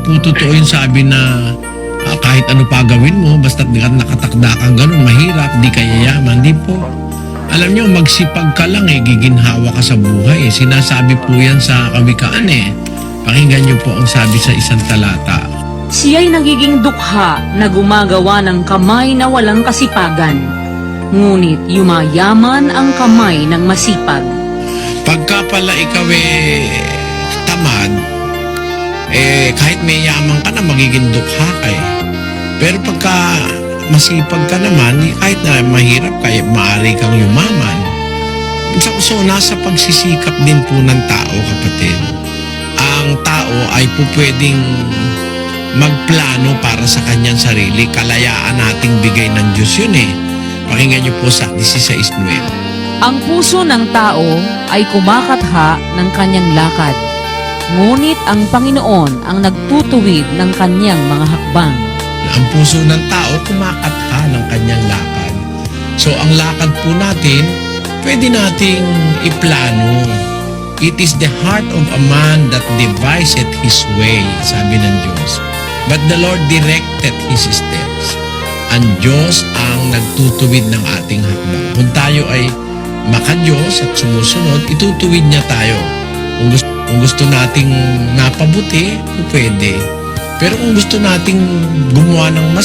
po totoo yung sabi na kahit ano pa gawin mo, basta nakatakda kang ganun, mahirap, di ka yayaman. Di po. Alam nyo, magsipag ka lang giginhawa ka sa buhay. Sinasabi po yan sa kawikaan Pakinggan nyo po ang sabi sa isang talata. Siya'y nagiging dukha na gumagawa ng kamay na walang kasipagan. Ngunit yumayaman ang kamay ng masipag. Pagka pala ikaw tamad, kahit may yaman ka na, magiging dukha ka Pero pagka masipag ka naman, kahit na mahirap ka, maaari kang yumaman. So, nasa pagsisikap din po ng tao, kapatid. Ang tao ay po pwedeng magplano para sa kanyang sarili. Kalayaan nating bigay ng Diyos yun Pakinggan niyo po sa 16:9. Ang puso ng tao ay kumakatha ng kanyang lakad. Ngunit ang Panginoon ang nagtutuwid ng kanyang mga hakbang. Ang puso ng tao kumakatha ng kanyang lakad. So ang lakad po natin, pwede nating iplano. It is the heart of a man that deviseth his way, sabi ng Diyos. But the Lord directed his steps. Ang Diyos ang nagtutuwid ng ating hakbang. Kung tayo ay maka-Diyos at sumusunod, itutuwid niya tayo. Kung gusto nating napabuti, pwede. Pero kung gusto nating gumawa ng mas